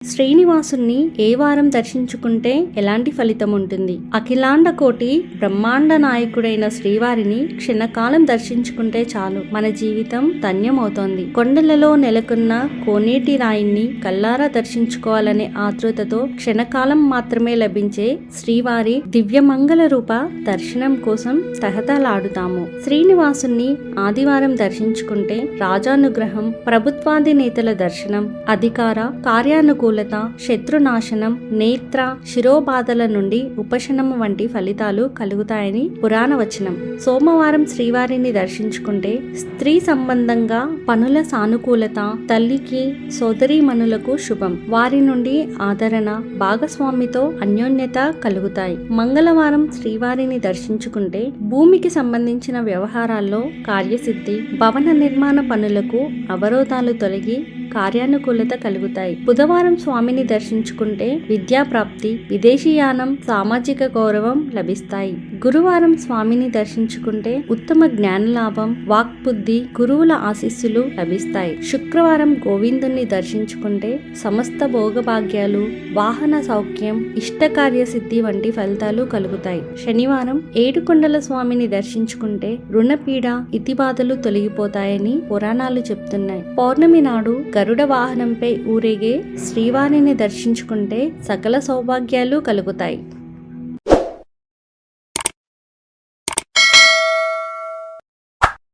శ్రీనివాసుని ఏ వారం దర్శించుకుంటే ఎలాంటి ఫలితం ఉంటుంది? అఖిలాండ కోటి బ్రహ్మాండ నాయకుడైన శ్రీవారిని క్షణకాలం దర్శించుకుంటే చాలు మన జీవితం ధన్యమవుతోంది. కొండలలో నెలకొన్న కోనేటి రాయిని కల్లారా దర్శించుకోవాలనే ఆతృతతో క్షణకాలం మాత్రమే లభించే శ్రీవారి దివ్యమంగళ రూప దర్శనం కోసం తహతలాడుతాము. శ్రీనివాసుని ఆదివారం దర్శించుకుంటే రాజానుగ్రహం, ప్రభుత్వాధినేతల దర్శనం, అధికార కార్యానుకూలత, శత్రునాశనం, నేత్ర శిరోబాధల నుండి ఉపశమనం వంటి ఫలితాలు కలుగుతాయని పురాణ వచనం. సోమవారం శ్రీవారిని దర్శించుకుంటే స్త్రీ సంబంధంగా పనుల సానుకూలత, తల్లికి సోదరీమణులకు శుభం, వారి నుండి ఆదరణ, భాగస్వామితో అన్యోన్యత కలుగుతాయి. మంగళవారం శ్రీవారిని దర్శించుకుంటే భూమికి సంబంధించిన వ్యవహారాల్లో కార్యసిద్ధి, భవన నిర్మాణ పనులకు అవరోధాలు తొలగి కార్యానుకూలత కలుగుతాయి. బుధవారం స్వామిని దర్శించుకుంటే విద్యాప్రాప్తి, విదేశీయానం, సామాజిక గౌరవం లభిస్తాయి. గురువారం స్వామిని దర్శించుకుంటే ఉత్తమ జ్ఞానలాభం, వాక్బుద్ధి, గురువుల ఆశీస్సులు లభిస్తాయి. శుక్రవారం గోవిందుని దర్శించుకుంటే సమస్త భోగభాగ్యాలు, వాహన సౌఖ్యం, ఇష్టకార్య సిద్ధి వంటి ఫలితాలు కలుగుతాయి. శనివారం ఏడుకొండల స్వామిని దర్శించుకుంటే రుణపీడ, ఇతిబాధలు తొలగిపోతాయని పురాణాలు చెప్తున్నాయి. పౌర్ణమి నాడు గరుడ వాహనంపై ఊరేగే శ్రీవారిని దర్శించుకుంటే సకల సౌభాగ్యాలు కలుగుతాయి.